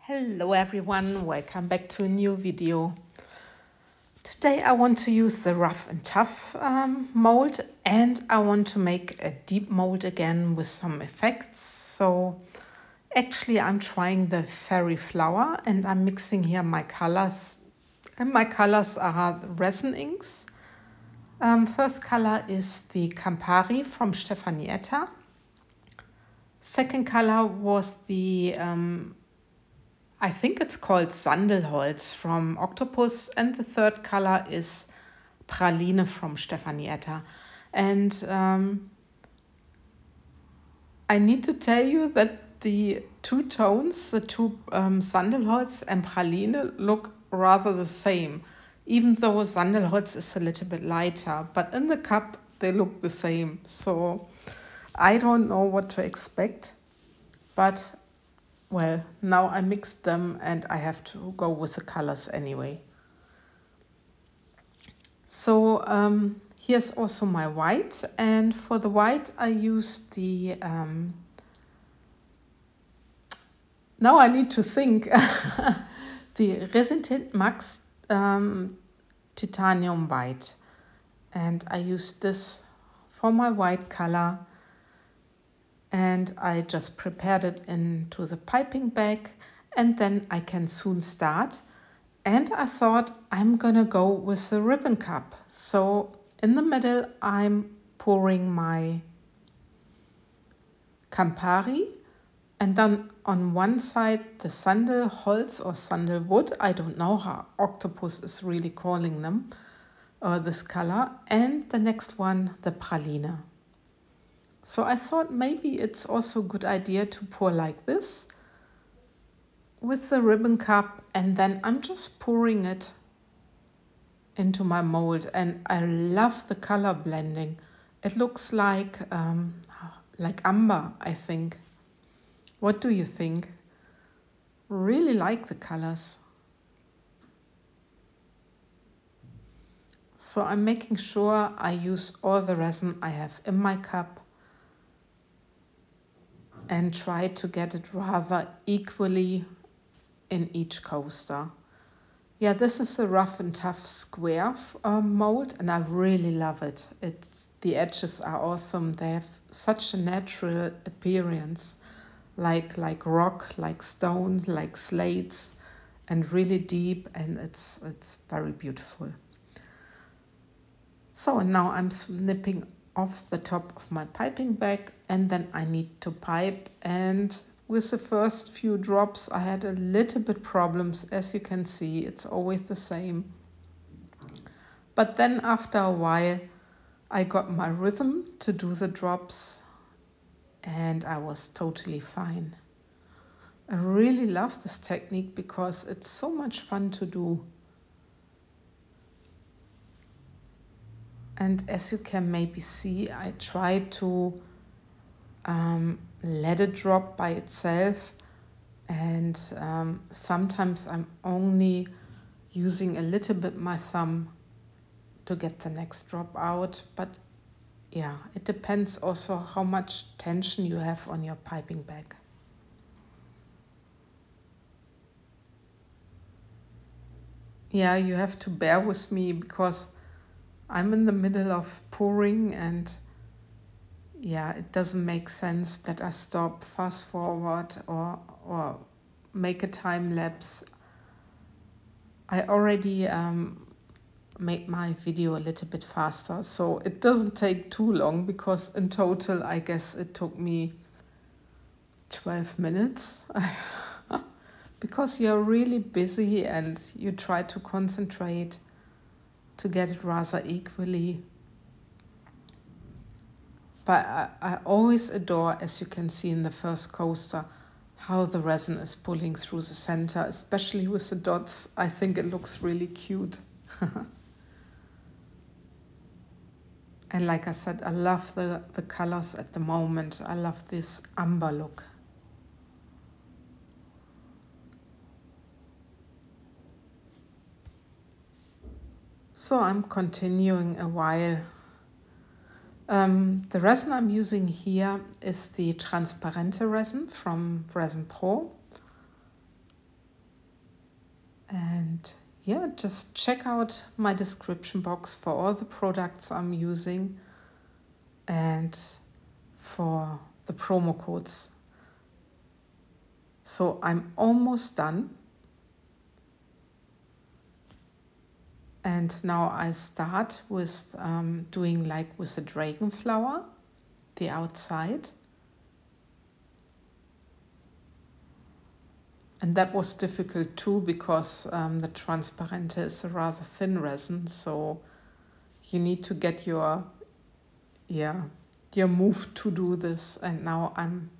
Hello everyone, welcome back to a new video. Today I want to use the rough and tough mold, and I want to make a deep mold again with some effects. So actually I'm trying the FairyFlower and I'm mixing here my colors, and my colors are resin inks. First color is the Campari from Stefanietta. Second color was the I think it's called Sandelholz from Octopus, and the third color is Praline from Stefanietta. And I need to tell you that the two tones, the two Sandelholz and Praline, look rather the same, even though Sandelholz is a little bit lighter, but in the cup they look the same. So I don't know what to expect, but well, now I mixed them and I have to go with the colors anyway. So here's also my white, and for the white I used the, now I need to think, the Resintint Max Titanium White. And I used this for my white color. And I just prepared it into the piping bag, and then I can soon start. And I thought I'm gonna go with the ribbon cup. So in the middle I'm pouring my Campari, and then on one side the Sandelholz or Sandalwood, I don't know how Octopus is really calling them, this color, and the next one the Praline. So I thought maybe it's also a good idea to pour like this with the ribbon cup, and then I'm just pouring it into my mold. And I love the color blending. It looks like amber, I think. What do you think? Really like the colors. So I'm making sure I use all the resin I have in my cup and try to get it rather equally in each coaster. Yeah, this is a rough and tough square mold, and I really love it. The edges are awesome. They have such a natural appearance, like rock, like stones, like slates, and really deep, and it's very beautiful. So now I'm snipping off the top of my piping bag, and then I need to pipe. And with the first few drops I had a little bit problems, as you can see. It's always the same, but then after a while I got my rhythm to do the drops and I was totally fine. I really love this technique because it's so much fun to do. And as you can maybe see, I try to let it drop by itself. And sometimes I'm only using a little bit my thumb to get the next drop out. But yeah, it depends also how much tension you have on your piping bag. Yeah, you have to bear with me because I'm in the middle of pouring, and yeah, it doesn't make sense that I stop, fast forward, or make a time lapse. I already made my video a little bit faster, so it doesn't take too long, because in total I guess it took me 12 minutes. Because you're really busy and you try to concentrate to get it rather equally. But I always adore, as you can see in the first coaster, how the resin is pulling through the center, especially with the dots. I think it looks really cute. And like I said, I love the colors at the moment. I love this amber look. So I'm continuing a while. The resin I'm using here is the Transparente resin from Resin Pro. And yeah, just check out my description box for all the products I'm using and for the promo codes. So I'm almost done. And now I start with doing like with the dragon flower, the outside. And that was difficult too because the transparente is a rather thin resin, so you need to get your move to do this. And now I'm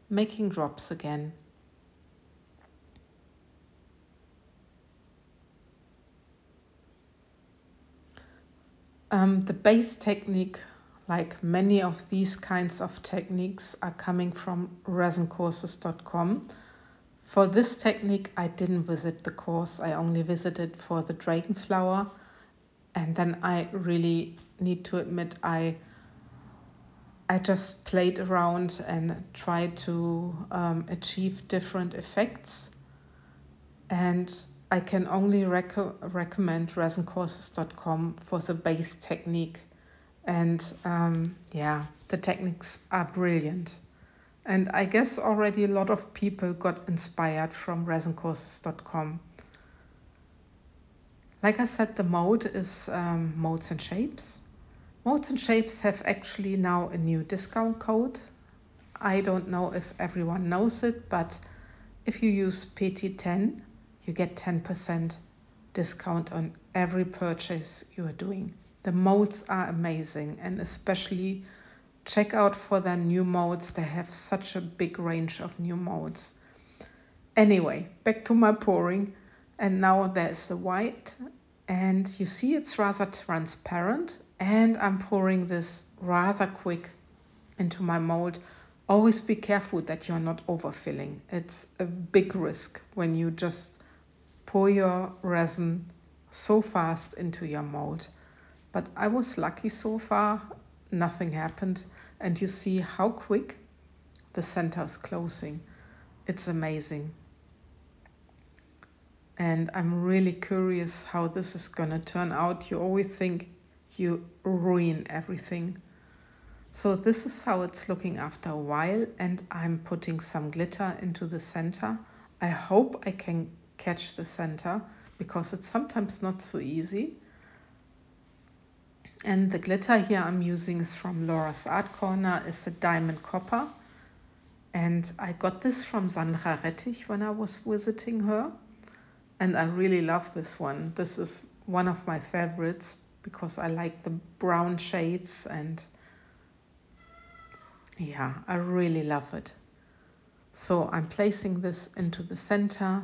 making drops again. The base technique, like many of these kinds of techniques, are coming from resincourses.com. For this technique, I didn't visit the course. I only visited for the dragon flower. And then I really need to admit, I just played around and tried to achieve different effects. And I can only recommend resincourses.com for the base technique. And the techniques are brilliant. And I guess already a lot of people got inspired from resincourses.com. Like I said, the mode is Modes and Shapes. Modes and Shapes have actually now a new discount code. I don't know if everyone knows it, but if you use PT10, you get 10% discount on every purchase you are doing. The modes are amazing, and especially check out for their new modes. They have such a big range of new modes. Anyway, back to my pouring. And now there's the white, and you see it's rather transparent, and I'm pouring this rather quick into my mold. Always be careful that you're not overfilling. It's a big risk when you just pour your resin so fast into your mold. But I was lucky so far, nothing happened. And you see how quick the center is closing. It's amazing. And I'm really curious how this is gonna turn out. You always think you ruin everything. So this is how it's looking after a while, and I'm putting some glitter into the center. I hope I can catch the center because it's sometimes not so easy. And the glitter here I'm using is from Laura's Art Corner. It's a diamond copper. And I got this from Sandra Rettich when I was visiting her. And I really love this one. This is one of my favorites because I like the brown shades, and yeah, I really love it. So I'm placing this into the center,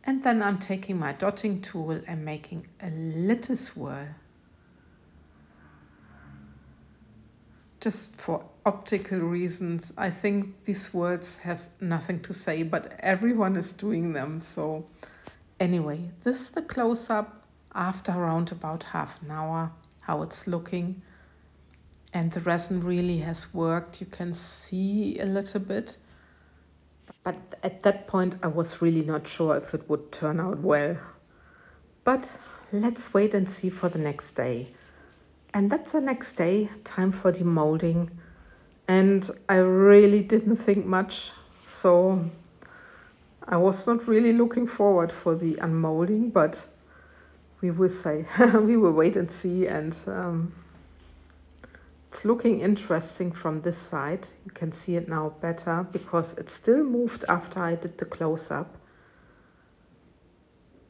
and then I'm taking my dotting tool and making a little swirl. Just for optical reasons. I think these words have nothing to say, but everyone is doing them. So anyway, this is the close-up after around about half an hour, how it's looking. And the resin really has worked. You can see a little bit. But at that point, I was really not sure if it would turn out well. But let's wait and see for the next day. And that's the next day, time for demolding. And I really didn't think much, so I was not really looking forward for the unmolding, but we will say, we will wait and see. And it's looking interesting from this side. You can see it now better because it still moved after I did the close-up.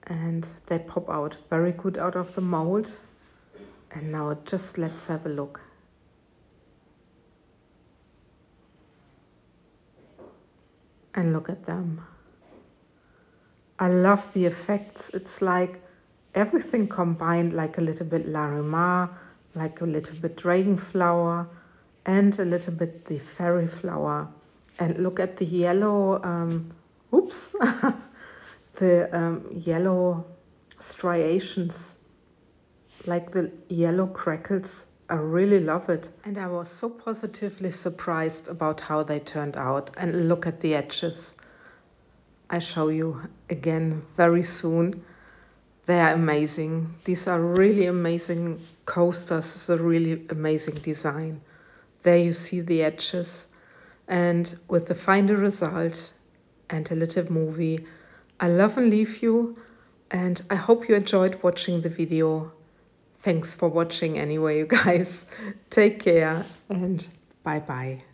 And they pop out very good out of the mold. And now just let's have a look. And look at them. I love the effects. It's like everything combined, like a little bit Larimar, like a little bit dragon flower, and a little bit the FairyFlower. And look at the yellow, the yellow striations, like the yellow crackles. I really love it. And I was so positively surprised about how they turned out. And look at the edges. I show you again very soon. They are amazing. These are really amazing coasters. It's a really amazing design. There you see the edges. And with the final result and a little movie, I love and leave you. And I hope you enjoyed watching the video. Thanks for watching anyway, you guys. Take care and bye-bye.